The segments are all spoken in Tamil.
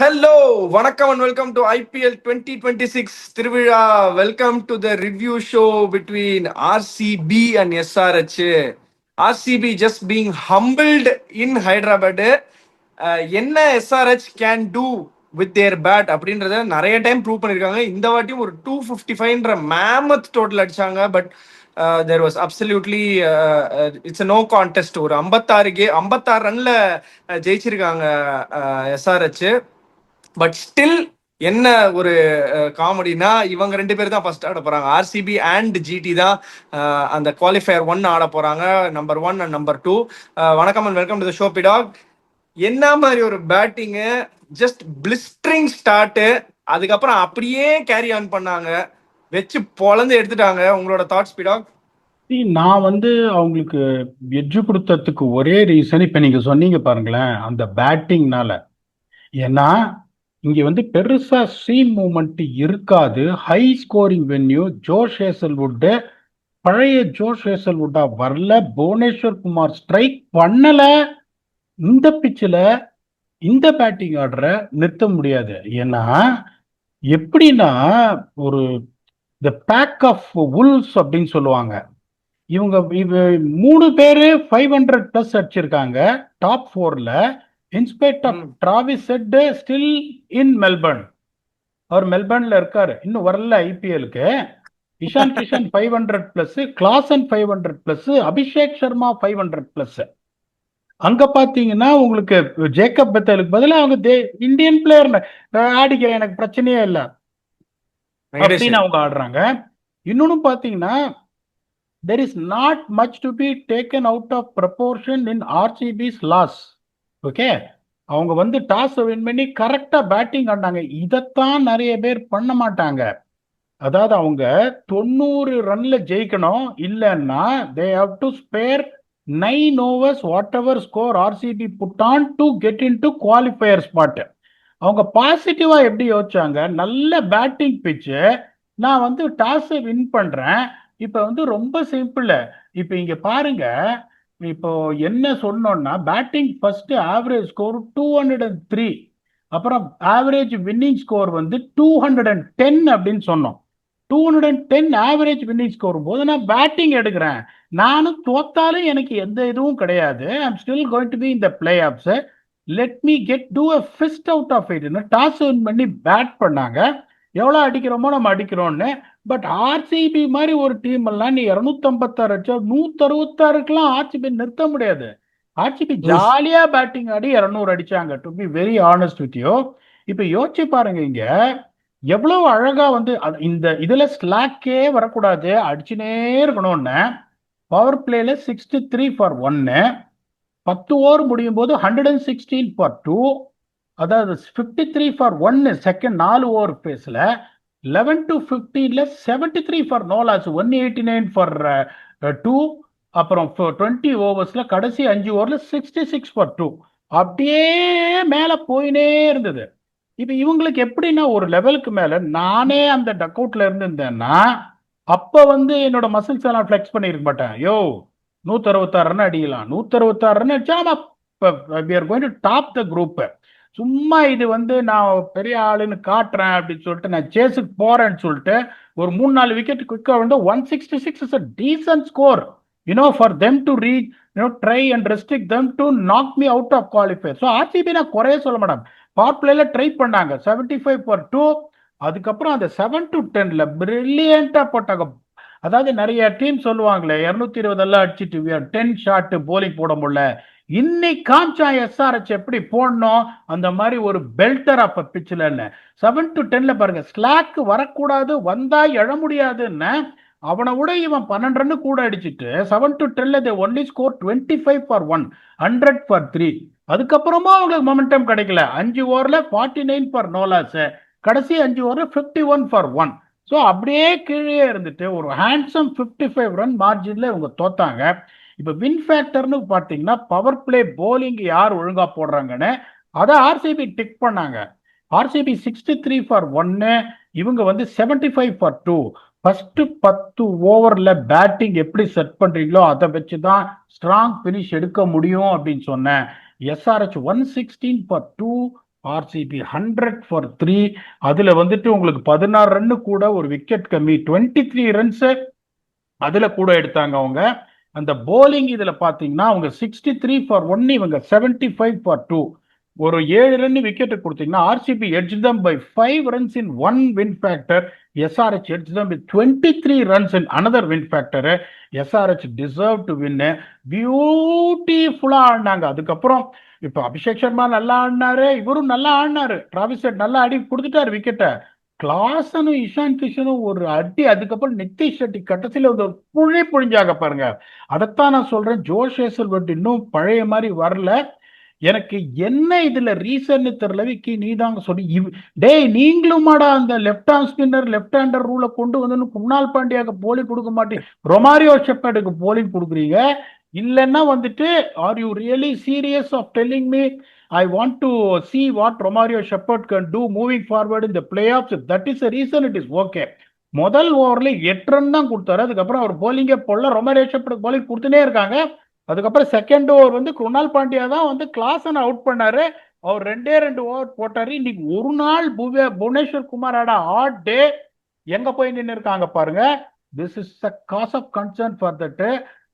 Hello, வணக்கம் and welcome to IPL 2026 Trivira. Welcome to the review show between RCB and SRH. RCB just being humbled in Hyderabad. என்ன SRH can do with their bat அப்படின்றத நிறைய டைம் ப்ரூவ் பண்ணியிருக்காங்க. இந்த வாட்டியும் ஒரு 255ன்ற மேமத் டோட்டல் அடிச்சாங்க. But there was absolutely it's no contest. ஒரு 56 ரன்ல ஜெயிச்சிருக்காங்க எஸ்ஆர்ஹெச். பட் ஸ்டில் என்ன ஒரு காமெடினா, இவங்க ரெண்டு பேர் தான் ஃபர்ஸ்ட் ஆட போறாங்க. ஆர்சிபி அண்ட் ஜிடி தான் அந்த குவாலிஃபயர் 1 ஆட போறாங்க, நம்பர் 1 அண்ட் நம்பர் 2. வணக்கம் and welcome to the show பிடாக். என்ன மாதிரி ஒரு பேட்டிங்கு, ஜஸ்ட் பிளிஸ்டரிங் ஸ்டார்ட், அதுக்கப்புறம் அப்படியே கேரி ஆன் பண்ணாங்க, வச்சு பொழந்து எடுத்துட்டாங்க. உங்களோட தாட்ஸ் பிடாக்? நான் அவங்களுக்கு எட்ஜு கொடுத்ததுக்கு ஒரே ரீசன் இப்ப நீங்க சொன்னீங்க பாருங்களேன், அந்த பேட்டிங்னால. ஏன்னா இங்க பெருசா சீம் மூமெண்ட் இருக்காது. High scoring venue. Josh Hazlewood பழைய ஜோஷ் ஹேசல்வுட்டா வரல. புவனேஸ்வர் குமார் ஸ்ட்ரைக் பண்ணல. இந்த பிச்சில் இந்த பேட்டிங் ஆர்டரை நிறுத்த முடியாது. ஏன்னா எப்படின்னா, ஒரு த பேக் ஆஃப் உல்ஸ் அப்படின்னு சொல்லுவாங்க. இவங்க 3 பேரு 500 பிளஸ் அடிச்சிருக்காங்க டாப் 4ல. In spite of Travis Head still in Melbourne. அவர் மெல்பர்ன்ல இருக்காரு, இன்னும் வரல ஐபிஎலுக்கு. Ishan Kishan 500 plus, Klaasen 500 plus, Abhishek Sharma 500 plus. அங்க பாத்தீங்கன்னா உங்களுக்கு ஜேக்கப் பெத்தலுக்கு பதிலாக அவங்க இந்தியன் பிளேயர் ஆடிக்கிறேன், எனக்கு பிரச்சனையே இல்லை அப்படின்னு அவங்க ஆடுறாங்க. இன்னொன்னு பாத்தீங்கன்னா, there is not much to be taken out of proportion in RCB's loss. Okay, அவங்க டாஸ் வின் பண்ணி கரெக்டா பேட்டிங் ஆடினாங்க. இதைத்தான் நிறைய பேர் பண்ண மாட்டாங்க. அதாவது அவங்க 90 ரன்ல ஜெயிக்கணும், இல்லைன்னா they have to spare 9 overs whatever score RCB put on to get into qualifier spot. அவங்க பாசிட்டிவா எப்படி யோசிச்சாங்க, நல்ல பேட்டிங் பிச்சு, நான் டாஸை வின் பண்றேன். இப்ப ரொம்ப சிம்பிள். இப்ப இங்க பாருங்க, இப்போ என்ன சொன்னோம்னா, பேட்டிங் ஃபர்ஸ்ட் ஆவரேஜ் ஸ்கோர் 203, அப்புறம் ஆவரேஜ் வின்னிங் ஸ்கோர் 210 அப்படின்னு சொன்னோம். 210 ஆவரேஜ் வின்னிங் ஸ்கோர் போது நான் பேட்டிங் எடுக்கிறேன். நானும் தோத்தாலும் எனக்கு எந்த இதுவும் கிடையாது. I'm still going to be in the playoffs. Let me get to a fist out of it. Toss win பண்ணி பேட் பண்ணாங்க. எவ்வளோ அடிக்கிறோமோ நம்ம அடிக்கிறோம்னு. பட் ஆர்சிபி மாதிரி ஒரு டீம் எல்லாம் நீ 256 அடிச்சா 166க்குலாம் ஆர்சிபி நிறுத்த முடியாது. ஆர்சிபி ஜாலியா பேட்டிங் ஆடி 200 அடிச்சாங்க, to be very honest with you. இப்ப யோசிச்சு பாருங்க, இங்க எவ்வளவு அழகா இந்த இதுல ஸ்லாக்கே வரக்கூடாது, அடிச்சுனே இருக்கணும்னு. பவர் பிளேல 63 ஃபார் 1, 10 ஓவர் முடியும் போது 116 ஃபார் 2, அதாவது 53 ஃபார் 1 செகண்ட் 4 ஓவர் பேஸ்ல. 11 to 15ல 73 ஃபார் நோ லாஸ், 189 ஃபார் 2. அப்புறம் 20 ஓவர்ஸ்ல கடைசி 5 ஓவர்ல 66 ஃபார் 2. அப்படியே மேல போயினே இருந்தது. இப்ப இவங்களுக்கு எப்படின்னா, ஒரு லெவலுக்கு மேல நானே அந்த டக் அவுட்ல இருந்திருந்தேன்னா, அப்ப என்னோட மசில்ஸ் எல்லாம் ஃபிளெக்ஸ் பண்ணிருக்க மாட்டேன். யோ 166 ரன் அடிக்கலாம், 166 ரன் அடிச்சா நம்ம டாப் த குரூப். சும்மா இது நான் பெரிய ஆளுன்னு காட்டுறேன் அப்படின்னு சொல்லிட்டு நான் சேஸுக்கு போறேன்னு சொல்லிட்டு ஒரு 3-4 wicket quick 166 is a decent score, for them to reach, try and restrict them to knock me out of qualifier. So RCB நான் குறைய சொல்ல மாட்டேன். பவர் பிளேல ட்ரை பண்ணாங்க 75 for 2. அதுக்கப்புறம் அந்த 7 to 10ல பிரில்லியண்டா போட்டாங்க. அதாவது நிறைய டீம் சொல்லுவாங்களே 220 எல்லாம் அடிச்சுட்டு 10 ஷாட் போலிங் போட முடியல. இன்னைக்கு காமிச்சா எஸ்ஆர்ஹெச் எப்படி போடணும், அந்த மாதிரி ஒரு பெல்டர் அப்ப பிச்சில். 7 to 10ல பாருங்க, ஸ்லாக் வரக்கூடாது, வந்தா எழ முடியாதுன்னு அவனை விட இவன் 12 ரன் கூட அடிச்சுட்டு 7 to 10ல they only score 25 for 1, 100 for 3. அதுக்கப்புறமா அவங்களுக்கு மொமெண்டம் கிடைக்கல. 5 ஓவர்ல 49 for no loss, கடைசி 5 ஓவர்ல 51 for 1. ஸோ அப்படியே கீழே இருந்துட்டு ஒரு ஹேண்ட்ஸம் 55 ரன் மார்ஜின்ல இவங்க தோத்தாங்க. இப்ப வின் ஃபேக்டர்னு பாத்தீங்கன்னா, பவர் பிளே போலிங் யார் ஒழுங்கா போடுறாங்கன்னு அதை ஆர்சிபி டிக் பண்ணாங்க. ஆர்சிபி 63 ஃபார் 1, இவங்க 75 ஃபார் 2. ஃபர்ஸ்ட் 10 ஓவர்ல பேட்டிங் எப்படி செட் பண்றீங்களோ அதை வச்சுதான் ஸ்ட்ராங் பினிஷ் எடுக்க முடியும் அப்படின்னு சொன்னேன். SRH 116 for 2, RCB 100 for 3. அதுல வந்துட்டு உங்களுக்கு 16 ரன்னு கூட ஒரு விக்கெட் கம்மி, 23 ரன்ஸ் அதுல கூட எடுத்தாங்க அவங்க. அந்த போலிங் இதுல பாத்தீங்கன்னா அவங்க 63 for 1, இவங்க 75 for 2. ஒரு 7 ரன் விக்கெட் கொடுத்தீங்கன்னா RCB edge them by 5 runs in 1 win factor. SRH edged them with 23 runs in another win factor. SRH deserved to win. பியூட்டிஃபுல்லா ஆடினாங்க. அதுக்கப்புறம் இப்ப அபிஷேக் சர்மா நல்லா ஆடினாரு, இவரும் நல்லா ஆடினாரு, டிராவிஸ் ஹெட் நல்லா அடி கொடுத்துட்டாரு விக்கெட்டை. கிளாசனும் இஷான் கிஷனும் ஒரு அடி, அதுக்கப்புறம் நிதிஷ் ஷெட்டி கட்டத்தில் ஒரு புழிஞ்சாங்க பாருங்க. அதைத்தான் நான் சொல்றேன், ஜோஷ் ஹேசல்வுட் இன்னும் பழைய மாதிரி வரல. எனக்கு என்ன இதுல ரீசன் தெரியல. விக்கி நீ தாங்க சொல்லி டேய் நீங்களுமாடா அந்த left arm spinner left hander ரூலை கொண்டு வந்து குணால் பாண்டியாக்கு போலிங் கொடுக்க மாட்டேன், ரொமாரியோ ஷெப்பர்டுக்கு போலிங் கொடுக்குறீங்க. இல்லைன்னா வந்துட்டு are you really serious of telling me I want to see what Romario Shepherd can do moving forward in the playoffs? If that is the reason, it is okay. முதல் ஓவர்ல 8 ரன் தான் கொடுத்தாரு. அதுக்கப்புறம் அவர் போலிங்கே போடல, ரொமாரியோ ஷெப்பர்ட் போலிங் கொடுத்துனே இருக்காங்க. அதுக்கப்புறம் செகண்ட் ஓவர் வந்து குணால் பாண்டியா தான் வந்து கிளாஸனை அவுட் பண்ணாரு. அவர் 2 ஓவர் போட்டாரு. இன்னைக்கு ஒரு நாள் புவனேஸ்வர் குமார் ஆட ஹாட் டே எங்க போய் நின்று இருக்காங்க பாருங்க. This is a cause of concern for that.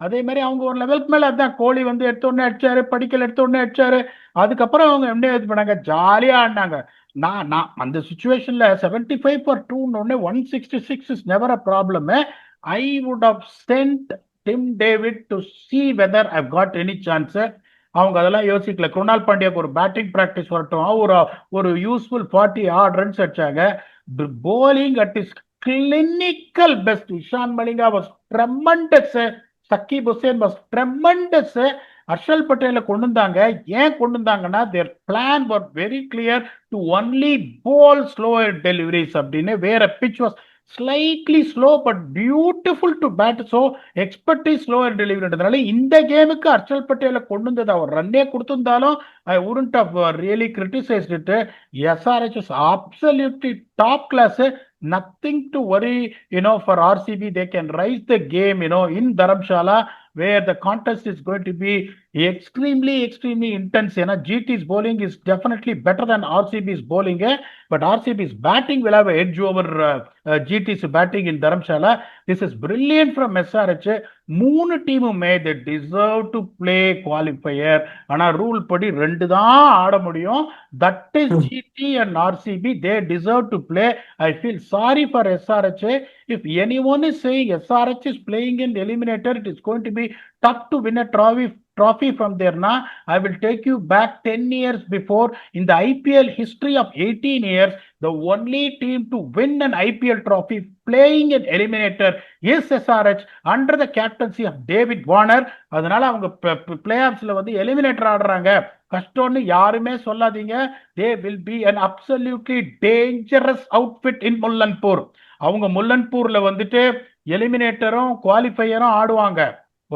அதே மாதிரி அவங்க ஒரு லெவலுக்கு மேல அதான் கோலி வந்து எடுத்த உடனே அடிச்சாரு, படிக்கல் எடுத்த உடனே அடிச்சாரு. அதுக்கப்புறம் அவங்க என்ன இது பண்ணாங்க, ஜாலியா ஆடினாங்க. நான் அந்த சுச்சுவேஷன்ல 75 for 2 166 is never a problem. I would have sent Tim David to see whether I got any chance. அவங்க அதெல்லாம் யோசிக்கல. குணால் பாண்டியாக்கு ஒரு பேட்டிங் பிராக்டிஸ் வரட்டும், ஒரு யூஸ்ஃபுல் 40 odd runs அடிச்சாங்க. bowling at his clinical best. Ishan Malinga was tremendous. Saqib Hussain was tremendous. Harshal பட்டேலை கொண்டு வந்தாங்க. ஏன் கொண்டு வந்தாங்கன்னா their plan was very clear to only bowl slower deliveries அப்படின்னு. வேற pitch was slightly slow but beautiful to bat, so expertise slower delivery. இந்த கேமுக்கு ஹர்ஷல் பட்டேலை கொண்டு வந்தது அவர் ரன்னே கொடுத்திருந்தாலும் I wouldn't have really criticized it. SRH is absolutely top class. Nothing to worry, for RCB. They can rise the game, in Dharamshala, where the contest is going to be extremely intense. GT's bowling is definitely better than RCB's bowling, but RCB's batting will have an edge over GT's batting in Dharamshala. This is brilliant from SRH. 3 டீமுமே they deserve to play qualifier. ஆனா ரூல் படி 2 தான் ஆட முடியும். That is GT and RCB. They deserve to play. I feel sorry for SRH. If anyone is saying SRH is playing in eliminator, it is going to be tough to win a trophy from there. I will take you back 10 years before. In the IPL history of 18 years, the only team to win an IPL trophy playing an eliminator is SRH under the captaincy of David Warner. அதனால அவங்க பிளேஆஃப்ஸ்ல வந்து எலிமினேட்டர் ஆடுறாங்க, கஷ்டம்னு யாருமே சொல்லாதீங்க. they will be an absolutely dangerous outfit in Mullanpur. அவங்க முல்லன்பூர்ல வந்துட்டு எலிமினேட்டரும் குவாலிஃபையரும் ஆடுவாங்க.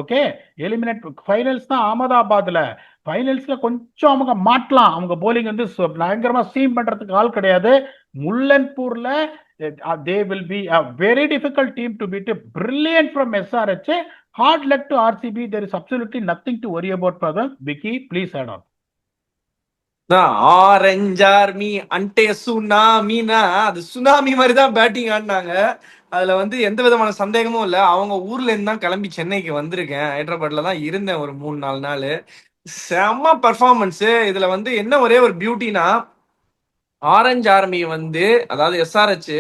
ஓகே, எலிமினேட் ஃபைனல்ஸ் தான் அகமதாபாத்ல. ஃபைனல்ஸ்ல கொஞ்சம் அவங்க மாட்டலாம். அவங்க போலிங் வந்து பயங்கரமா சீம் பண்றதுக்கு ஆள் கிடையாது. முல்லன்பூர்ல they will be a very difficult team to beat. Brilliant from SRH. Hard luck to RCB. There is absolutely nothing to worry about for them. Vicky, please add on. Orange army அண்டே சுனாமினா அது சுனாமி மாதிரி தான் பேட்டிங் ஆடினாங்க. அதுல வந்து எந்த விதமான சந்தேகமும் இல்லை. அவங்க ஊர்ல இருந்து தான் கிளம்பி சென்னைக்கு வந்திருக்கேன். ஹைதராபாத்ல தான் இருந்தேன் ஒரு 3-4 நாள். செம்ம பர்ஃபார்மன்ஸ். இதுல வந்து என்ன ஒரே ஒரு பியூட்டினா, ஆரஞ்ச் ஆர்மி வந்து அதாவது SRH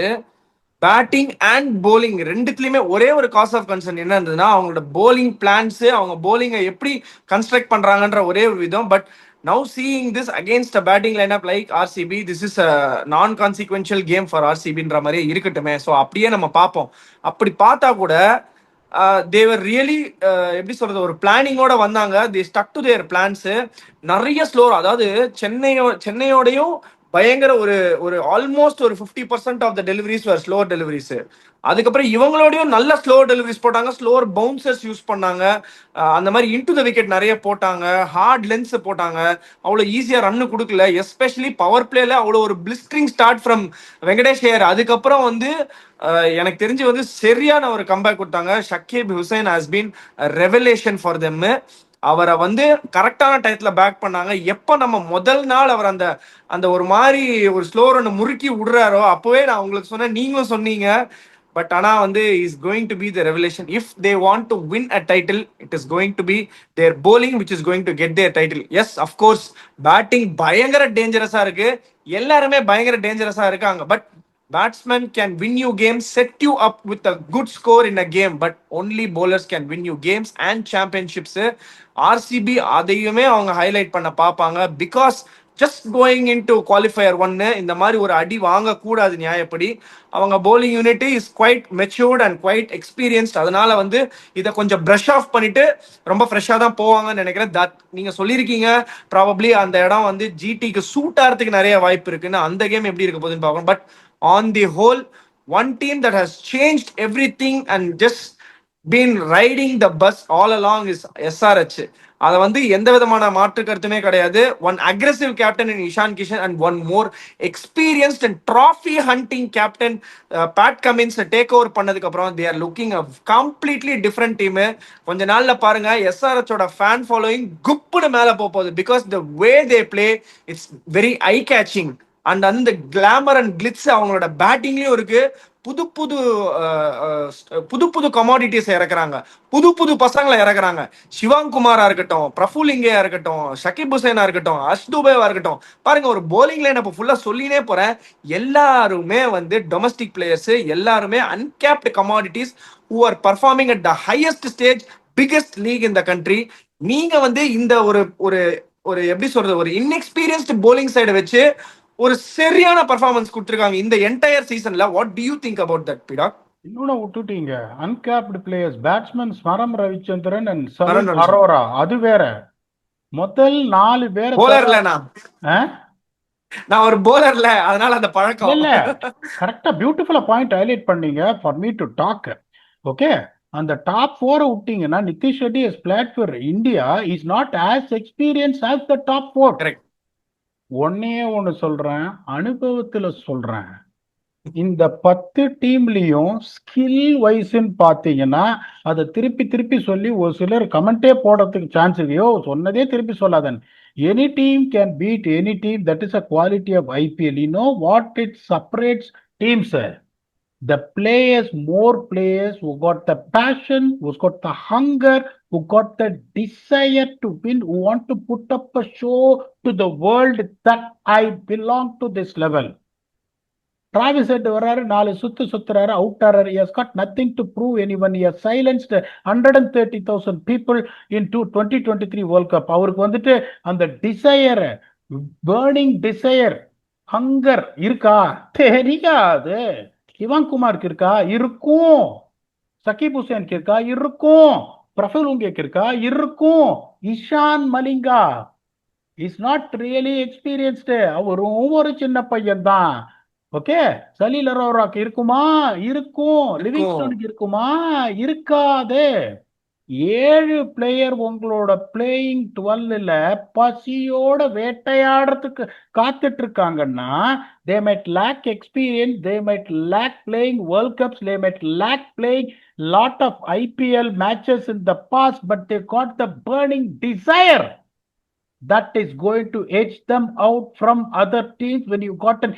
பேட்டிங் அண்ட் போலிங் ரெண்டுத்துலயுமே ஒரே ஒரு காஸ் ஆஃப் கன்சர்ன் என்ன இருந்ததுன்னா, அவங்களோட போலிங் பிளான்ஸ், அவங்க போலிங்கை எப்படி கன்ஸ்ட்ரக்ட் பண்றாங்கன்ற ஒரே ஒரு விதம். But now seeing this against a batting lineup like RCB, this is a non-consequential game for RCB ன்ற மாதிரியே இருக்கட்டுமே. ஸோ அப்படியே நம்ம பார்ப்போம். அப்படி பார்த்தா கூட தேவர் ரியலி எப்படி சொல்றது, ஒரு பிளானிங்கோட வந்தாங்க. They stuck to their plans. நிறைய ஸ்லோர், அதாவது சென்னையோடையும் பயங்கர ஒரு ஆல்மோஸ்ட் ஒரு 50% of the deliveries were slower deliveries. அதுக்கப்புறம் இவங்களோடையும் நல்ல ஸ்லோவர் டெலிவரிஸ் போட்டாங்க, ஸ்லோவர் பவுன்சர்ஸ் யூஸ் பண்ணாங்க. அந்த மாதிரி இன்டு த விக்கெட் நிறைய போட்டாங்க, ஹார்ட் லென்ஸ் போட்டாங்க. அவ்வளோ ஈஸியாக ரன்னு கொடுக்கல. எஸ்பெஷலி பவர் பிளேல அவ்வளோ ஒரு blistering start from Venkatesh Iyer. அதுக்கப்புறம் வந்து எனக்கு தெரிஞ்சு வந்து சரியான ஒரு கம்பேக் கொடுத்தாங்க. Shakib Hussain has been revelation for them. அவரை வந்து கரெக்டான டயத்துல பேக் பண்ணாங்க. எப்ப நம்ம முதல் நாள் அவர் அந்த அந்த ஒரு மாதிரி ஒரு ஸ்லோ ரன் முறுக்கி விடுறாரோ அப்பவே நான் உங்களுக்கு சொன்னேன், நீங்களும் சொன்னீங்க. பட் ஆனா வந்து is going to be the revelation. If they want to win a title, it is going to be their bowling which is going to get their title. Yes of course batting பயங்கர டேஞ்சரஸா இருக்கு, எல்லாருமே பயங்கர டேஞ்சரஸா இருக்காங்க. But batsmen can win you games, set you up with a good score in a game, but only bowlers can win you games and championships. RCB அதையுமே அவங்க ஹைலைட் பண்ண பார்ப்பாங்க. Because just going in to qualifier ஒன்னு இந்த மாதிரி ஒரு அடி வாங்கக்கூடாது நியாயப்படி. அவங்க bowling unit is quite matured and quite experienced. அதனால வந்து இதை கொஞ்சம் ப்ரஷ் ஆஃப் பண்ணிட்டு ரொம்ப ஃப்ரெஷ்ஷாக தான் போவாங்கன்னு நினைக்கிறேன். தட் நீங்க சொல்லியிருக்கீங்க ப்ராபப்ளி அந்த இடம் வந்து ஜிடிக்கு சூட் ஆகிறதுக்கு நிறைய வாய்ப்பு இருக்குன்னு. அந்த கேம் எப்படி இருக்க போகுதுன்னு பார்க்கணும். But on the whole, one team that has changed everything and just been riding the bus all along is SRH. அதை வந்து எந்த விதமான மாற்று கருத்துமே கிடையாது. One aggressive captain in Ishan Kishan and one more experienced and trophy hunting captain Pat Cummins take over பண்ணதுக்கு அப்புறம் they are looking a completely different team. கொஞ்ச நாள்ல பாருங்க எஸ்ஆர்ஹெச்சோட ஃபேன் ஃபாலோயிங் குப்புன்னு மேல போகுது. Because the way they play it's very eye catching and அந்த கிளாமர் அண்ட் கிளிட்ஸ் அவங்களோட பேட்டிங்லயும் இருக்கு. புது புது புது புது கமாடிட்டிஸ் இறக்குறாங்க, புது புது பசங்களை இறக்குறாங்க. சிவாங் குமாரா இருக்கட்டும், பிரஃபுலிங்கேயா இருக்கட்டும், ஷகிப் ஹுசேனா இருக்கட்டும், அஷ்துபேவா இருக்கட்டும். பாருங்க ஒரு போலிங் லைன் அப்ப ஃபுல்லா சொல்லினே போறேன். எல்லாருமே வந்து டொமஸ்டிக் பிளேயர்ஸ், எல்லாருமே uncapped commodities who are performing at the highest stage, biggest league in the country. நீங்க வந்து இந்த ஒரு ஒரு ஒரு எப்படி சொல்றது, ஒரு இன்எக்ஸ்பீரியன்ஸ்டு போலிங் சைடை வச்சு ஒரு சரியான பர்ஃபார்மன்ஸ் கொடுத்துருக்காங்க இந்த என்டையர் சீசன்ல. What do you think about that பிடா? இன்னொன்னு விட்டுட்டீங்க, uncapped players batsman Smaran Ravichandran and Salil Arora, அது வேற. முதல் 4 பேரை போலர்ல நான் ஒரு போலர்ல, அதனால அந்த பழக்கம் இல்ல. கரெக்டா பியூட்டிஃபுல்லா பாயிண்ட் ஹைலைட் பண்ணீங்க for me to talk. Okay, அந்த டாப் 4 விட்டீங்கன்னா Nitish Reddy is played for India is not as experience as the top 4. Correct. ஒன்னே ஒன்னு சொல்றேன், அனுபவத்துல சொல்றேன். இந்த 10 டீம்லயும் ஸ்கில் வைஸ்ன்னு பாத்தீங்கன்னா அதை திருப்பி திருப்பி சொல்லி ஒரு சிலர் கமெண்டே போடுறதுக்கு சான்ஸ் இல்லையோ, சொன்னதே திருப்பி சொல்லாதன். Any team can beat any team. That is a quality of IPL. You know what it separates teams? The players, more players who got the passion, who's got the hunger, who got the desire to win, who want to put up a show to the world that I belong to this level. Travis Head வராரு, 4 சுத்து சுத்துறாரு, out ஆறாரு. He has got nothing to prove anyone. He has silenced 130,000 people into 2023 World Cup. அவருக்கு வந்துட்டு அந்த டிசையர், பேர்னிங் டிசையர், ஹங்கர் இருக்கா? தெரியாது. சிவாங் குமாருக்கு இருக்கா? இருக்கும். சகிப் ஹுசேனுக்கு இருக்கா? இருக்கும். பிரஃபுலுங்கேக்கு இருக்கா? இருக்கும். Eshan Malinga is not really experienced, அவரும் ஒரு சின்ன பையன் தான். ஓகே, சலீல் அரோராக்கு இருக்குமா? இருக்கும். லிவிங்ஸ்டனுக்கு இருக்குமா? இருக்காது. 7 பிளேயர் உங்களோட பிளேயிங் 12ல பசியோட வேட்டையாடுறதுக்கு காத்துட்டு இருக்காங்கன்னா, they might lack experience, they might lack playing World Cups, they might lack playing lot of IPL matches in the past, but they got the burning desire that is going to edge them out from other teams. When you got an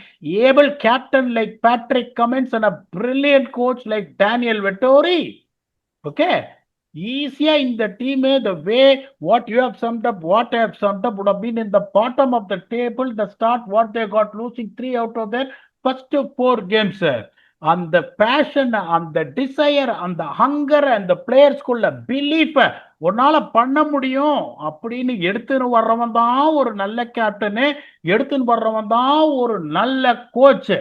able captain like Patrick Cummins and a brilliant coach like Daniel Vettori, okay, ஈஸியா இந்த team the way what you have summed up, what I have summed up, would have been in the bottom of the table. The start what they got, losing 3 out of their first 4 games. அந்த பேஷன், அந்த டிசையர், அந்த ஹங்கர், அந்த பிளேயர்ஸ்குள்ள பிலீஃப், உன்னால பண்ண முடியும் அப்படின்னு எடுத்துன்னு வர்றவன் தான் ஒரு நல்ல கேப்டனு, எடுத்துன்னு வர்றவன் தான் ஒரு நல்ல கோச்.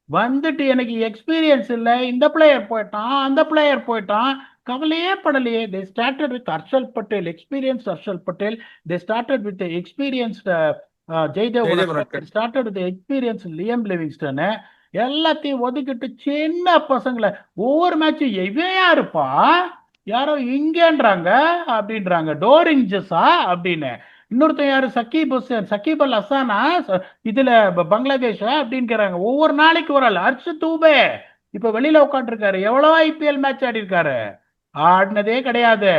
வந்துட்டு எனக்கு எக்ஸ்பீரியன்ஸ் இல்லை, இந்த பிளேயர் போயிட்டான், அந்த பிளேயர் போயிட்டான், கவலையே படலையே. They started with Harshal Patel, experienced Harshal Patel. They started with the experienced Jaydev Unadshankar. They started with the experienced Liam Livingstone. எல்லாத்தையும் ஒதுக்கிட்டு சின்ன பசங்களை ஒவ்வொரு மேட்சும் இவன் யாருப்பா, யாரோ இங்கேன்றாங்க அப்படின்றாங்க, டோரிஞ்சஸா அப்படின்னு. இன்னொருத்தன் யாரு, சக்கீப் ஹுசேன், சக்கீப் அல் ஹசானா இதுல பங்களாதேஷா அப்படின்றாங்க. ஒவ்வொரு நாளைக்கு ஒரு ஆள். ஹர்ஷ் தூபே இப்ப வெளியில உட்காந்துருக்காரு, எவ்வளவு ஐபிஎல் மேட்ச் ஆடி இருக்காரு? ஆடினதே கிடையாது.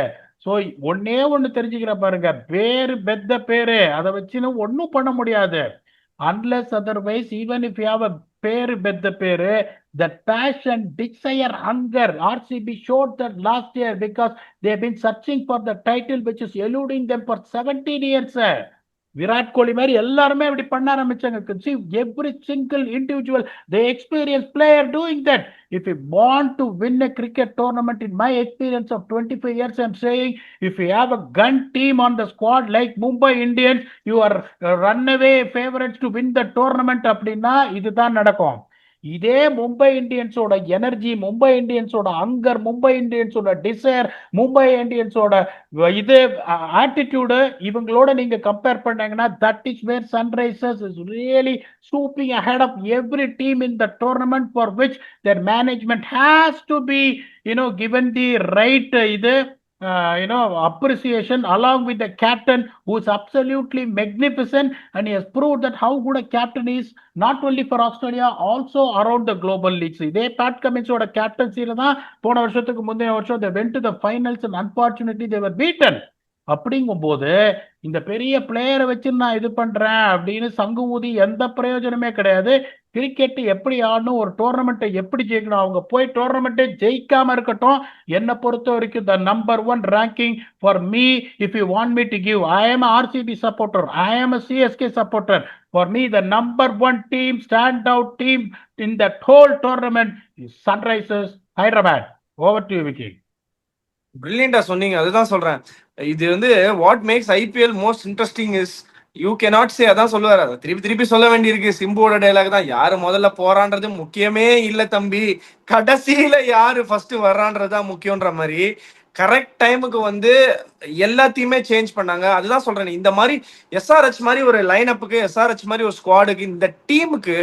ஸோ ஒன்னே ஒண்ணு தெரிஞ்சுக்கிற பாருங்க, பேரு பெத்த பேரு அதை வச்சுன்னு ஒன்றும் பண்ண முடியாது. Unless otherwise, even if you have a பேரு பெத்த பேரு, that passion, desire, hunger, RCB showed that last year because they've been searching for the title which is eluding them for 17 years. Virat Kohli மாதிரி எல்லாருமே அப்படி பண்ண ஆரம்பிச்சாங்க. See, every single individual, the experienced player doing that. If you want to win a cricket tournament, in my experience of 25 years, I'm saying, if you have a gun team on the squad like Mumbai Indians, you are runaway favorites to win the tournament அப்படின்னா இதுதான் நடக்கும். இதே மும்பை இந்தியன்ஸோட எனர்ஜி, மும்பை இந்தியன்ஸோட அங்கர், மும்பை இந்தியன்ஸோட டிசைர், மும்பை இந்தியன்ஸோட இது ஆட்டிடியூடு இவங்களோட நீங்க கம்பேர் பண்ணீங்கன்னா, that is where Sunrisers is really swooping ahead of every team in the tournament, for which their management has to be given the right இது appreciation, along with the captain who is absolutely magnificent, and he has proved that how good a captain is, not only for Australia, also around the global leagues. இதே பேட் கமின்ஸோட கேப்டன்சில தான் போன வருஷத்துக்கு முந்தைய வருஷம் they went to the finals and unfortunately they were beaten. அப்படிங்கும் போது இந்த பெரிய பிளேயரை வச்சு நான் இது பண்றேன் அப்படின்னு சங்கு ஊதி எந்த பிரயோஜனமே கிடையாது. கிரிக்கெட் எப்படி ஆடணும், ஒரு டோர்னமெண்ட்டை எப்படி ஜெயிக்கணும், அவங்க போய் டோர்னமெண்ட்டை ஜெயிக்காம இருக்கட்டும். என்னை பொறுத்த வரைக்கும் the number 1 ranking for me, if you want me to give, I am RCB supporter, I am CSK supporter. For me the number 1 team, stand out team in that whole tournament is Sunrisers Hyderabad. Over to you Vicky. பிரில்லியண்டா சொன்னீங்க. அதுதான் சொல்றேன், இது வந்து what makes IPL most interesting is you cannot say. அதான் சொல்லுவாரு, அதை திருப்பி திருப்பி சொல்ல வேண்டியிருக்கு. சிம்புவோட டைலாக் தான், யாரு முதல்ல போறான்றது முக்கியமே இல்ல தம்பி, கடைசியில யாரு ஃபர்ஸ்ட் வர்றான்றதுதான் முக்கியன்ற மாதிரி கரெக்ட் டைமுக்கு வந்து எல்லாத்தையுமே சேஞ்ச் பண்ணாங்க. அதுதான் சொல்றேன், இந்த மாதிரி SRH மாதிரி ஒரு லைன் அப்புக்கு, SRH மாதிரி ஒரு ஸ்குவாடுக்கு, இந்த டீமுக்கு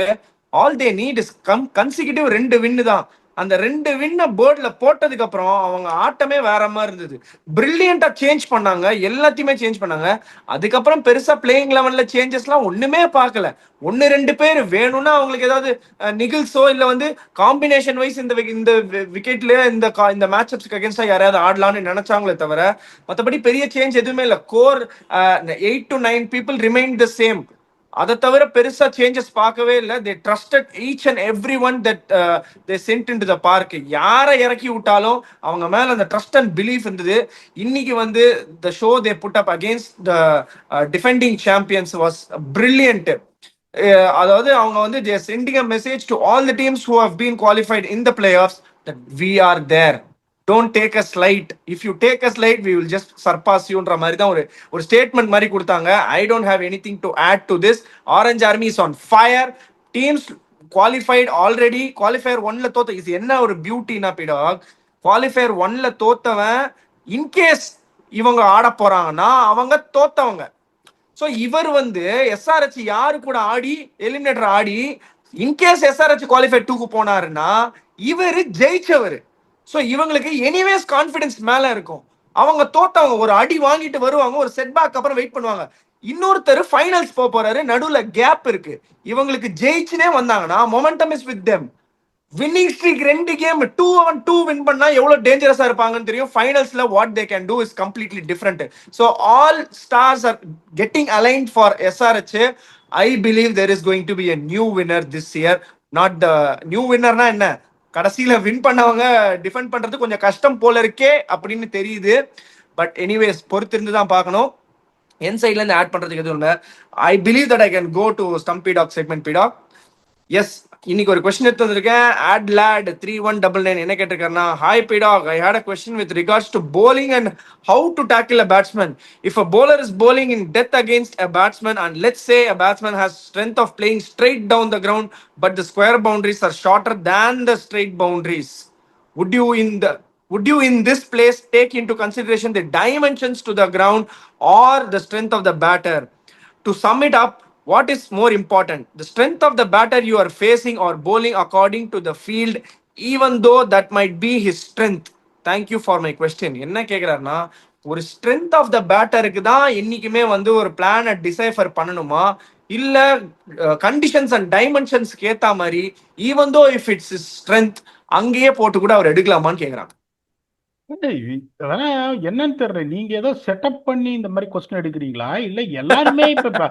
all they need is consecutive 2 வின்னு தான். அந்த 2 வின்ன போர்ட்ல போட்டதுக்கு அப்புறம் அவங்க ஆட்டமே வேற மாதிரி இருந்தது. பிரில்லியண்டா சேஞ்ச் பண்ணாங்க, எல்லாத்தையுமே சேஞ்ச் பண்ணாங்க. அதுக்கப்புறம் பெருசா பிளேயிங் லெவன்ல சேஞ்சஸ்லாம் ஒண்ணுமே பார்க்கல. 1-2 பேர் வேணும்னா அவங்களுக்கு ஏதாவது நிகில்ஸோ இல்ல வந்து காம்பினேஷன் வைஸ் இந்த விக்கெட்ல இந்த மேட்சப்ஸ்க்கு அகேன்ஸ்டா யாராவது ஆடலாம்னு நினைச்சாங்களே தவிர மற்றபடி பெரிய சேஞ்ச் எதுவுமே இல்லை. Core 8 to 9 people remained the same. அதை தவிர பெருசா சேஞ்சஸ் பார்க்கவே இல்லை. தே trusted each and every one that they send in to the park. யாரை இறக்கி விட்டாலும் அவங்க மேல அந்த ட்ரஸ்ட் அண்ட் பிலீஃப் இருந்தது. இன்னைக்கு வந்து the show they put up against the defending champions was brilliant. அதாவது அவங்க வந்து they sending a message to all the teams who have been qualified in the playoffs that we are there, don't take us light, if you take us light we will just surpass you ன்ற மாதிரி தான் ஒரு ஸ்டேட்மெண்ட் மாதிரி கொடுத்தாங்க. I don't have anything to add to this. Orange Army is on fire. Teams qualified already. Qualifier 1ல தோத்த, இது என்ன ஒரு பியூட்டினா பிடாக், Qualifier 1ல தோத்தவன் இன்கேஸ் இவங்க ஆட போறாங்கன்னா அவங்க தோத்தவங்க. ஸோ இவர் வந்து SRH யாரு கூட ஆடி எலிமினேட்டர் ஆடி இன்கேஸ் SRH குவாலிஃபை 2க்கு போனாருன்னா இவர் ஜெயிச்சவர். ஸோ இவங்களுக்கு எனிவேஸ் கான்ஃபிடன்ஸ் மேல இருக்கும். அவங்க தோத்தவங்க ஒரு அடி வாங்கிட்டு வருவாங்க, ஒரு செட்பேக் அப்புறம் வெயிட் பண்ணுவாங்க. இன்னொருத்தர் ஃபைனல்ஸ் போறாரு, நடுவுல கேப் இருக்கு. இவங்களுக்கு ஜெயிச்சுனே வந்தாங்கன்னா momentum is with them. Winning streak 2 game 2-2 win பண்ணா எவ்வளவு டேஞ்சரஸா இருப்பாங்கன்னு தெரியும். ஃபைனல்ஸ்ல what they can do is completely different. So all stars are getting aligned for SRH. I believe there is going to be a new winner this year. Not the நியூ வின்னர்னா என்ன, கடைசியில வின் பண்ணவங்க டிஃபெண்ட் பண்றது கொஞ்சம் கஷ்டம் போல இருக்கே அப்படின்னு தெரியுது. பட் எனிவேஸ் பொறுத்திருந்து தான் பார்க்கணும். என் சைட்ல இருந்து ஆட் பண்றதுக்கு எதுவும் இல்லை. I believe that I can go to stump பிடாக் செக்மெண்ட் பிடாக். எஸ், இன்னைக்கு ஒரு கொஸ்டின் எடுத்து வந்திருக்கேன். AdLad 3199 என்ன கேட்டிருக்காருன்னா, ஹாய் பிடாக், I had a question with regards to bowling and how to tackle a batsman. If a bowler is bowling in death against a batsman and let's say a batsman has strength of playing straight down the ground but the square boundaries are shorter than the straight boundaries, would you in this place take into consideration the dimensions to the ground or the strength of the batter? To sum it up, what is more important, the strength of the batter you are facing or bowling according to the field, even though that might be his strength? Thank you for my question. என்ன கேக்குறாருன்னா, ஒரு ஸ்ட்ரென்த் ஆஃப் த பேட்டருக்கு தான் என்னைக்குமே வந்து ஒரு பிளானை டிசைஃபர் பண்ணணுமா, இல்ல கண்டிஷன்ஸ் அண்ட் டைமென்ஷன்ஸ்க்கு ஏத்த மாதிரி even though if it's strength அங்கேயே போட்டு கூட அவர் எடுக்கலாமான்னு கேக்குறாங்க. அதெல்லாம் என்னன்னு தெரியல. நீங்க ஏதோ செட்டப் பண்ணி இந்த மாதிரி கொஸ்டின் எடுக்கிறீங்களா? இல்ல எல்லாருமே இப்ப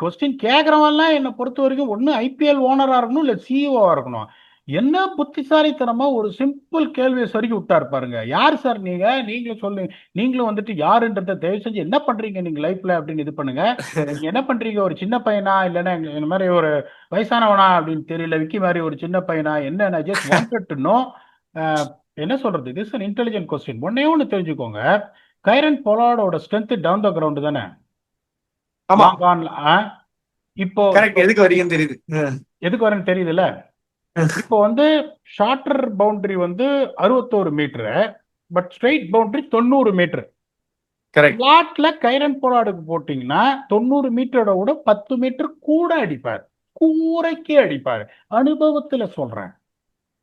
கொஸ்டின் கேட்கறவன்லாம் என்னை பொறுத்த வரைக்கும் ஒண்ணு ஐபிஎல் ஓனரா இருக்கணும், இல்ல சிஇஓவா இருக்கணும். என்ன புத்திசாலித்தனமா ஒரு சிம்பிள் கேள்வியை சொருகி விட்டாரு பாருங்க. யார் சார் நீங்க? நீங்களும் சொல்லுங்க. நீங்களும் வந்துட்டு யாருன்றத தயவு செஞ்சு என்ன பண்றீங்க நீங்க லைஃப்ல அப்படின்னு இது பண்ணுங்க. நீங்க என்ன பண்றீங்க? ஒரு சின்ன பையனா, இல்லைன்னா இந்த மாதிரி ஒரு வயசானவனா அப்படின்னு தெரியல, விக்கி மாதிரி ஒரு சின்ன பையனா என்ன? Just wanted to know. என்ன சொல்றது, திஸ் அன் இன்டெலிஜென்ட் கொஸ்டின். ஒன்னே ஒன்று தெரிஞ்சுக்கோங்க. கைரன் பொலார்டோட ஸ்ட்ரென்த் டவுன் த கிரவுண்ட் தானே. ஆமா, லாங் ஆன். இப்போ கரெக்ட். எதுக்கு வரீங்கன்னு தெரியுது. எதுக்கு வரேன்னு தெரியுதுல்ல. இப்போ வந்து ஷார்டர் பவுண்டரி வந்து 61 metre, but straight boundary 90 metre. Correct. ஸ்லாட்ல கைரன் பொலார்டுக்கு போட்டீங்கன்னா 90 மீட்டரோட விட 10 மீட்டர் கூட அடிப்பார். கூரைக்கே அடிப்பார். அனுபவத்துல சொல்றேன்.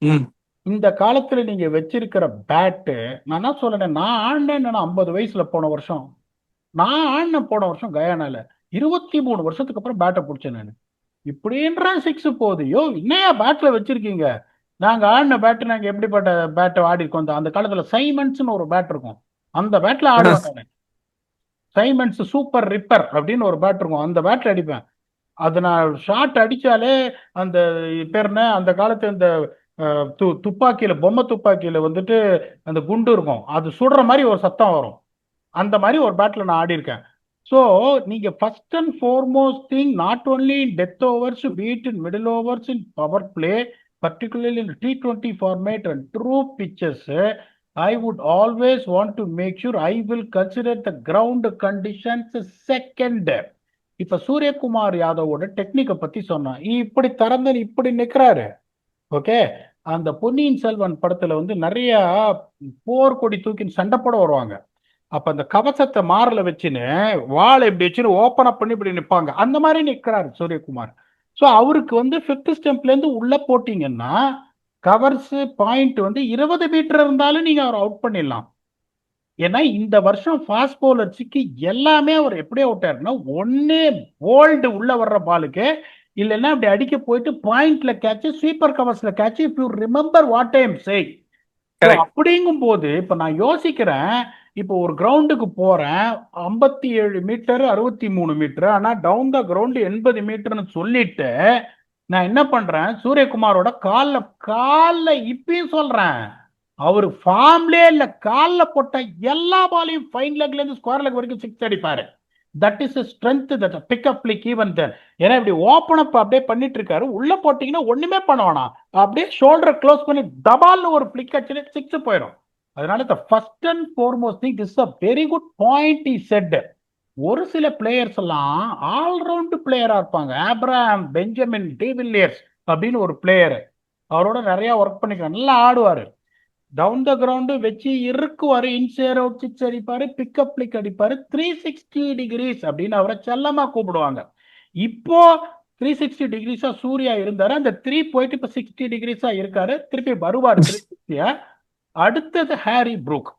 ம். இந்த காலத்துல நீங்க வச்சிருக்கிற பேட்டு, நான் என்ன சொல்றேன், நான் ஆடினேன் 50 வயசுல போன வருஷம். நான் ஆடின போன வருஷம் கயானால 23 வருஷத்துக்கு அப்புறம் பேட்டை பிடிச்சேன் நான். இப்படின்ற சிக்ஸ் போகுது. யோ என்னையா பேட்ல வச்சிருக்கீங்க? நாங்க ஆடின பேட்டு, நாங்க எப்படிப்பட்ட பேட்டை ஆடி இருக்கோம். அந்த காலத்துல சைமன்ஸ்னு ஒரு பேட் இருக்கும். அந்த பேட்ல ஆடுவேன் நான். சைமன்ஸ் சூப்பர் ரிப்பர் அப்படின்னு ஒரு பேட் இருக்கும். அந்த பேட்ல அடிப்பேன். அது நான் ஷாட் அடிச்சாலே அந்த பேர் என்ன, அந்த காலத்து இந்த துப்பாக்கியில, பொம்மை துப்பாக்கியில வந்துட்டு அந்த குண்டு இருக்கும், அது சுடுற மாதிரி ஒரு சத்தம் வரும். அந்த மாதிரி ஒரு பேட்டில் நான் ஆடி இருக்கேன். ஸோ நீங்க first and foremost thing, not only in death overs, but in middle overs, in power play, particularly in T20 format and true pitches, I would always want to make sure I will consider the ground conditions second. இப்ப சூரியகுமார் யாதவோட டெக்னிக்கை பத்தி சொன்னான். இப்படி திறந்து இப்படி நிக்கிறாரு. ஓகே. அந்த பொன்னியின் செல்வன் படத்துல வந்து நிறைய போர்க்கொடி தூக்கி சண்டை போட வருவாங்க. அப்ப அந்த கவசத்தை மாறல வச்சுன்னு வாழை இப்படி வச்சுன்னு ஓப்பன் அப் பண்ணி இப்படி நிற்பாங்க. அந்த மாதிரி நிற்கிறாரு சூரியகுமார். ஸோ அவருக்கு வந்து ஃபிஃப்த் ஸ்டெம்ப்ல இருந்து உள்ள போட்டீங்கன்னா கவர்ஸ் பாயிண்ட் வந்து 20 மீட்டர் இருந்தாலும் நீங்க அவர் அவுட் பண்ணிடலாம். ஏன்னா இந்த வருஷம் ஃபாஸ்ட் பவுலர்ஸுக்கு எல்லாமே அவர் எப்படி அவுட் ஆயிருன்னா, ஒன்னு போல்டு உள்ள வர்ற பாலுக்கு, இல்லைன்னா அப்படி அடிக்க போயிட்டு பாயிண்ட்ல கேட்ச், ஸ்வீப்பர் கவர்ஸ்ல catch. If you remember what I am saying. அப்படிங்கும் போது இப்ப நான் யோசிக்கிறேன், இப்போ ஒரு கிரவுண்டுக்கு போறேன், 57 மீட்டர் 63 மீட்டர், ஆனா டவுன் த கிரவுண்ட் 80 மீட்டர்னு சொல்லிட்டு நான் என்ன பண்றேன், சூரியகுமாரோட கால்ல இப்பயும் சொல்றேன், அவரு ஃபார்ம்லே இல்ல, கால்ல போட்ட எல்லா பாலையும் ஃபைன் லெக்ல இருந்து ஸ்கொயர் லெக் வரைக்கும் சிக்ஸ் அடிப்பாரு. That is strength, that pickup flick even then. ஏன்னா இப்படி ஓப்பன் அப் அப்படியே பண்ணிட்டு இருக்காரு, உள்ள போட்டீங்கன்னா ஒண்ணுமே பண்ண வேணாம், அப்படியே ஷோல்டர் க்ளோஸ் பண்ணி தபால்னு ஒரு பிளிக் அடிச்சு சிக்ஸ் போயிடும். அதனால the first and foremost thing, this a very good point is set. ஒரு சில பிளேயர்ஸ் எல்லாம் ஆல்ரவுண்ட் பிளேயரா இருப்பாங்க. ஆப்ரஹாம் பெஞ்சமின் டிவில்லியர்ஸ் அப்படின்னு ஒரு பிளேயர், அவரோட நிறைய ஒர்க் பண்ணிக்கிறேன், நல்லா ஆடுவாரு. டவுன் த கிரவுண்டு வச்சு இருக்குவாரு, இன்சேர் அவுட் சிக்ஸ் அடிப்பாரு, பிக்கப் பிளிக் அடிப்பாரு. 360 டிகிரிஸ் அப்படின்னு அவரை செல்லமா கூப்பிடுவாங்க. இப்போ 360 டிகிரிஸா சூர்யா இருந்தாரு, அந்த 3 போயிட்டு இப்ப 60 டிகிரிஸா இருக்காரு, திருப்பி வருவாரு 360. அடுத்தது ஹாரி ப்ரூக்.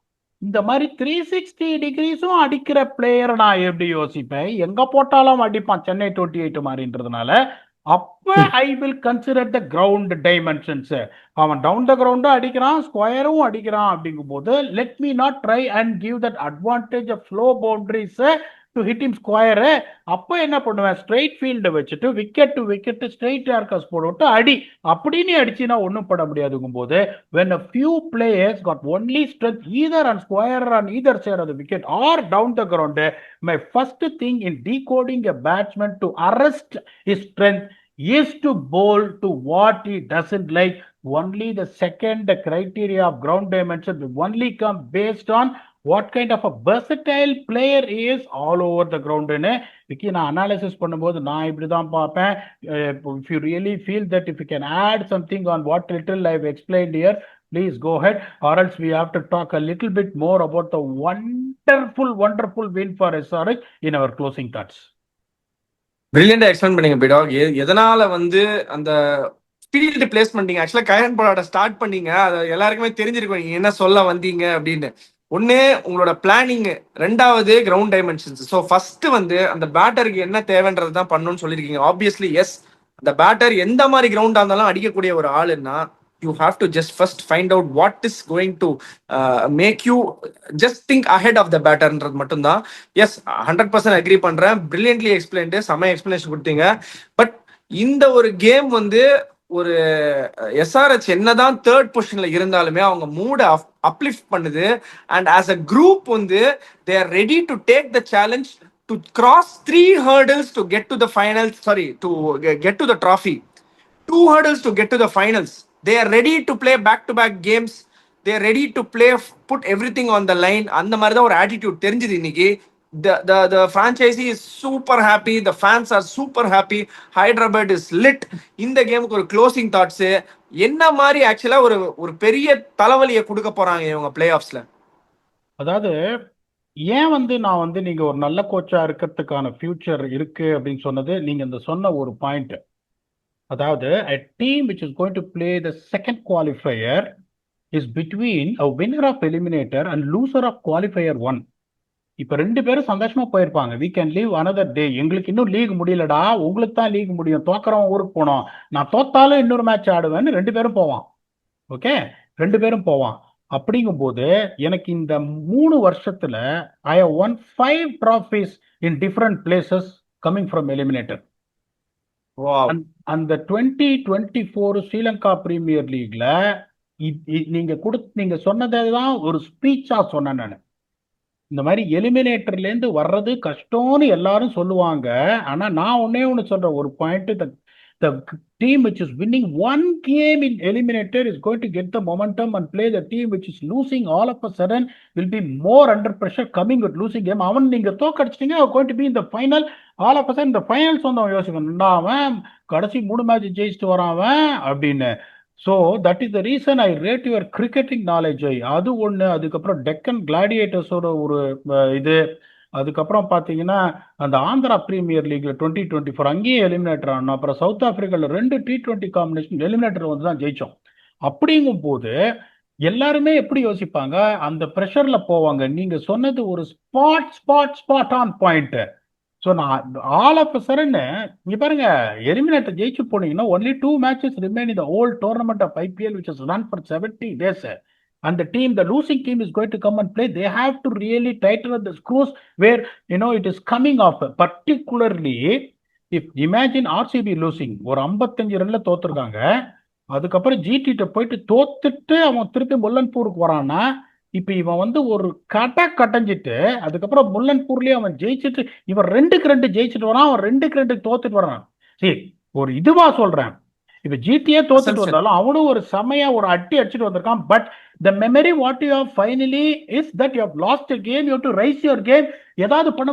இந்த மாதிரி 360 டிகிரிஸும் அடிக்கிற பிளேயர் நான் எப்படி யோசிப்பேன், எங்க போட்டாலும் அடிப்பான், சென்னை 28 மாதிரின்றதுனால. அப்ப I will consider the ground dimensions. அவன் டவுன் த கிரவுண்டும் அடிக்கிறான், ஸ்கொயரும் அடிக்கிறான். அப்படிங்கும் போது let me not try and give that advantage of slow boundaries to hit him square. அப்போ என்ன பண்ணுவேன், ஸ்ட்ரெயிட் ஃபீல்டை வச்சுட்டு wicket to wicket straight yorkers போட்டு அடி அப்படின்னு அடிச்சுன்னா ஒன்றும் பட முடியாதுங்கும் போது, when a few players got only strength either on square or on either side of the wicket or down the ground, my first thing in decoding a batsman to arrest his strength is to bowl to what he doesn't like. Only the second criteria of ground dimension will only come based on what kind of a versatile player is all over the ground. Vicky, நான் அனாலிசிஸ் பண்ணும்போது நான் இப்படிதான் பார்ப்பேன். If you really feel that if you can add something on what little I've explained here, please go ahead, or else we have to talk a little bit more about the wonderful win for SRH in our closing thoughts. பிரில்லியண்டா எக்ஸ்பிளைன் பண்ணீங்க பிடாக். எதனால வந்து அந்த ஃபீல்டு பிளேஸ்மெண்ட் ஆக்சுவலா கைரன் பொலார்ட ஸ்டார்ட் பண்ணீங்க, அது எல்லாருக்குமே தெரிஞ்சிருக்கும் நீங்க என்ன சொல்ல வந்தீங்க அப்படின்னு. ஒன்னு உங்களோட பிளானிங், ரெண்டாவது கிரவுண்ட் டைமென்ஷன்ஸ். ஸோ ஃபர்ஸ்ட் வந்து அந்த பேட்டருக்கு என்ன தேவைன்றது தான் பண்ணணும்னு சொல்லியிருக்கீங்க. ஆப்வியஸ்லி எஸ், அந்த பேட்டர் எந்த மாதிரி கிரவுண்டா இருந்தாலும் அடிக்கக்கூடிய ஒரு ஆளுன்னா you have to just first find out what is going to make you just think ahead of the batterன்றது மட்டும்தான். எஸ் 100% அக்ரி பண்றேன். பிரில்லியன்ட்லி எக்ஸ்பிளைன்டு, செம்ம எக்ஸ்பிளனேஷன் கொடுத்தீங்க. பட் இந்த ஒரு கேம் வந்து ஒரு எஸ்ஆர்ஹெச் என்னதான் தேர்ட் பொசிஷன்ல இருந்தாலுமே அவங்க மூட அப்லிஃப்ட் பண்ணுது. அண்ட் ஆஸ் அ குரூப் வந்து they are ready to take the challenge to cross 3 hurdles to get to the finals, sorry, to get to the trophy. 2 hurdles to get to the finals. They are ready to play back-to-back games. They are ready to play, put everything on the line. அந்த மாதிரி தான் ஒரு ஆட்டிடியூட் தெரிஞ்சது இன்னைக்கு. The franchisee is super happy. The fans are super happy. Hyderabad is lit. இந்த கேமுக்கு ஒரு க்ளோசிங் தாட்ஸ் என்ன மாதிரி ஆக்சுவலா ஒரு ஒரு பெரிய தலைவலியை கொடுக்க போறாங்க இவங்க பிளே ஆஃப்ஸ்ல? அதாவது ஏன் வந்து நான் வந்து நீங்க ஒரு நல்ல கோச்சா இருக்கிறதுக்கான ஃபியூச்சர் இருக்கு அப்படின்னு சொன்னது, நீங்க இந்த சொன்ன ஒரு பாயிண்ட். அதாவது a team which is going to play the second qualifier is between a winner of eliminator and loser of qualifier 1. இப்ப 2 பேரும் சந்தோஷமா போயிருப்பாங்க. we can leave another day. எங்களுக்கு இன்னும் லீக் முடியலடா, உங்களுக்கு தான் லீக் முடியும், தோக்கறவன் ஊருக்கு போனோம், நான் தோத்தாலும் இன்னொரு மேட்ச் ஆடுவேன்னு 2 பேரும் போவான். ஓகே, 2 பேரும் போவான். அப்படிங்கும்போது எனக்கு இந்த 3 வருஷத்துல I have won 5 trophies in different places coming from eliminator. அந்த 2024 ஸ்ரீலங்கா பிரீமியர் லீக்ல நீங்க சொன்னதான் ஒரு ஸ்பீச்சா சொன்னேன் நான். இந்த மாதிரி எலிமினேட்டர்ல இருந்து வர்றது கஷ்டம்னு எல்லாரும் சொல்லுவாங்க. ஆனா நான் ஒண்ணு சொல்றேன், ஒரு point. The team which is winning one game in eliminator is going to get the momentum and play the team which is losing all of a sudden will be more under pressure coming with losing game. அவன் நீங்க தோக்கடிச்சிட்டீங்க, going to be in the final. all of a sudden the finals வந்து அவன் யோசிக்கணும், அவன் கடைசி 3 மேட்ச் ஜெயிச்சுட்டு வரான் அப்படின்னு. So that is the reason I rate your cricketing knowledge. அது ஒன்று. அதுக்கப்புறம் டெக்கன் கிளாடியேட்டர்ஸோட ஒரு இது. அதுக்கப்புறம் பார்த்தீங்கன்னா அந்த ஆந்திரா பிரீமியர் லீக்ல 2024 அங்கேயே எலிமினேட்டர் ஆனோம். அப்புறம் சவுத் ஆப்பிரிக்கால 2 T20 காம்பினேஷன் எலிமினேட்டர் வந்து தான் ஜெயிச்சோம். அப்படிங்கும் போது எல்லாருமே எப்படி யோசிப்பாங்க, அந்த ப்ரெஷர்ல போவாங்க. நீங்க சொன்னது ஒரு ஸ்பாட் ஆன் பாயிண்ட். ஸோ நான் ஆல் ஆஃப் அ சடன் இங்க பாருங்க, எலிமினேட்டர் ஜெயிச்சு போனீங்கன்னா only 2 matches remain in the whole tournament of IPL which is run for 70 days. And the losing team is going to come and play. They have to really tighten up the screws where it is coming off. Particularly if imagine RCB losing, ஒரு 55 ரன்ல தோத்துருக்காங்க. அதுக்கப்புறம் ஜிடிட்ட போயிட்டு தோத்துட்டு அவன் திருப்பி முல்லன்பூருக்கு வரான்னா, இப்ப இவன் வந்து ஒரு கடைஞ்சிட்டு அதுக்கப்புறம் முல்லன்பூர்லயே அவன் ஜெயிச்சுட்டு, இவன் 2க்கு 2 ஜெயிச்சுட்டு வரான், அவன் 2க்கு 2 தோத்துட்டு வரான். சரி, ஒரு இதுவா சொல்றேன். இப்ப ஜிடியே தோத்துட்டு வந்தாலும் அவனும் ஒரு செமையா ஒரு அடிச்சுட்டு வந்திருக்கான். But the memory what you have finally is that you have lost a game, you have to raise your game. ஏதாவது பண்ண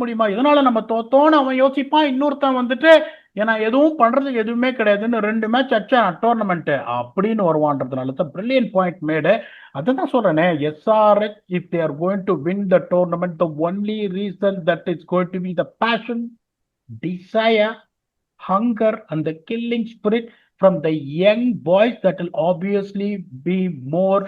முடியுமா, இதனால நம்ம தோத்தோன்னு அவன் யோசிப்பான். இன்னொருத்தன் வந்துட்டு ஏன்னா எதுவும் பண்றதுக்கு எதுவுமே கிடையாதுன்னு 2 மேட்ச் அடிச்சா டோர்னமெண்ட் அப்படின்னு வருவான்றதுனால தான் பிரில்லியன்ட் பாயிண்ட் மேடு. அதான் சொல்றேனே, SRH if they are going to win the tournament, the only reason that is going to be the passion, desire, hunger and the killing spirit from the young boys that will obviously be more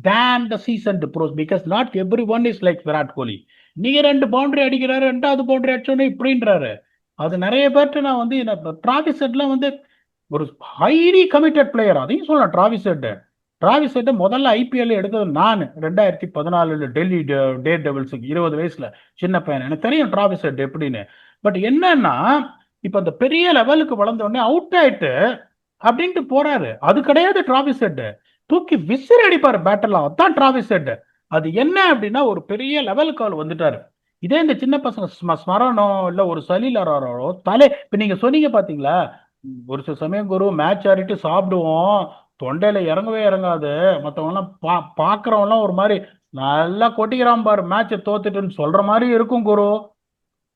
than the seasoned pros, because not everyone is like Virat Kohli. நீங்க 2 பவுண்டரி அடிக்கிறாரு, 2வது பவுண்டரி அடிச்சோன்னு இப்படின்றாரு. அது நிறைய பேர்ட்டு நான் வந்து டிராவிஸ் ஹெட்லாம் வந்து ஒரு ஹைலி கமிட்டட் பிளேயர். அதையும் சொல்லலாம். டிராவிஸ் ஹெட் முதல்ல ஐபிஎல் எடுத்தது நான் 2014 டெல்லி டேர் டெவில்ஸுக்கு 20 வயசுல சின்ன பையன். எனக்கு தெரியும் டிராவிஸ் ஹெட் எப்படின்னு. பட் என்னன்னா இப்ப அந்த பெரிய லெவலுக்கு வளர்ந்த உடனே அவுட் ஆயிட்டு அப்படின்ட்டு போறாரு. அது கிடையாது டிராவிஸ் ஹெட். தூக்கி விசிறி அடிப்பாரு பேட்டர்லாம், அதான் டிராவிஸ் ஹெட். அது என்ன அப்படின்னா ஒரு பெரிய லெவலுக்கு அவர் வந்துட்டாரு. இதே இந்த சின்ன பசங்க ஸ்மரணோ இல்ல ஒரு சலீல் அரோராவோ இப்ப நீங்க சொன்னீங்க பாத்தீங்களா, ஒரு சில சமயம் குரு மேட்ச் ஆடிட்டு சாப்பிடுவோம், தொண்டையில இறங்கவே இறங்காது, மற்றவங்க எல்லாம் பாக்குறவங்க எல்லாம் ஒரு மாதிரி நல்லா கொட்டிக்கிறான் பாரு மேட்சை தோத்துட்டுன்னு சொல்ற மாதிரி இருக்கும் குரு.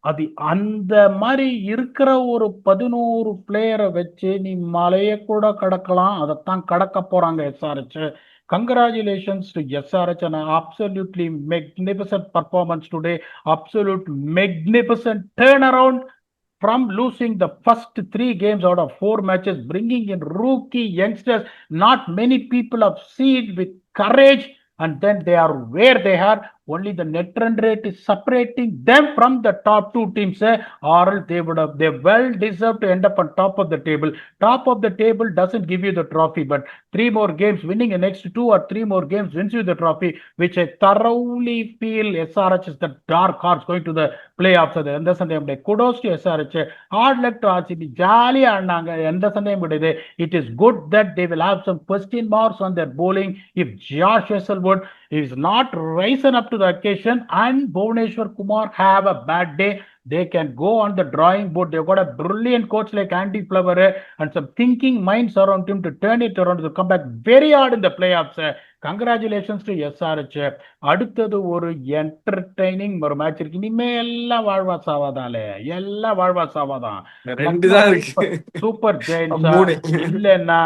அது அந்த மாதிரி இருக்கிற ஒரு 11 பிளேயரை வச்சு நீ மலையை கூட கடக்கலாம். அதைத்தான் கடக்க போறாங்க SRH. Congratulations to SRH on an absolutely magnificent performance today. Absolute magnificent turnaround from losing the first 3 games out of 4 matches, bringing in rookie youngsters not many people have seen with courage, and then they are where they are. only the net run rate is separating them from the top two teams, or else they well deserve to end up on top of the table. Top of the table doesn't give you the trophy, but 3 more games, winning the next 2 or 3 more games wins you the trophy, which I thoroughly feel SRH is the dark horse going to the playoffs. அது எந்த சந்தேகம் கிடையாது. kudos to SRH. hard luck to RCB. ஜாலியா ஆடினாங்க, எந்த சந்தேகம் கிடையாது. it is good that they will have some question marks on their bowling if Josh Hazlewood is not risen up to the occasion and Bhuvneshwar Kumar have a bad day. They can go on the drawing board. They've got a brilliant coach like Andy Flower and some thinking minds around him to turn it around to come back very hard in the playoffs. Congratulations to SRH. அடுத்தது ஒரு என்டர்டைனிங் ஒரு மேட்ச் இருக்கு. இனிமே எல்லாம் வாழ்வா சாவாதான்ல, எல்லாம் வாழ்வா சாவாதான். 2 தான் இருக்கு. சூப்பர் ஜெயின்ஸ் 3 இல்லைன்னா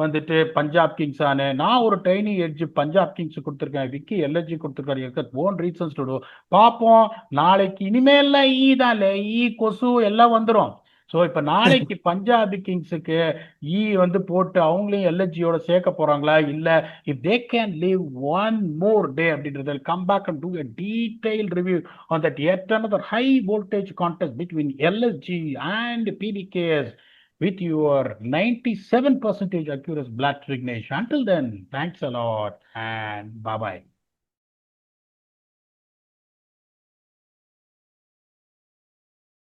வந்துட்டு பஞ்சாப் கிங்ஸ் ஆனு. நான் ஒரு டைனி எட்ஜ் பஞ்சாப் கிங்ஸ் கொடுத்துருக்கேன், விக்கி எல்எஸ்ஜி கொடுத்துருக்காரு. ஓன் ரீசன்ஸ் டு பார்ப்போம். நாளைக்கு இனிமேல்லாம் ஈ தான்ல, ஈ கொசு எல்லாம் வந்துடும். ஸோ இப்போ நாளைக்கு பஞ்சாபி கிங்ஸுக்கு ஈ வந்து போட்டு அவங்களையும் எல்எஸ்ஜியோட சேர்க்க போறாங்களா, இல்லை if they can leave 1 more day அப்படின்றது come back and do a detailed review on that yet another high voltage contest between LSG and PBKS with your 97% accurate black Vignesh. Until then, thanks a lot and bye bye.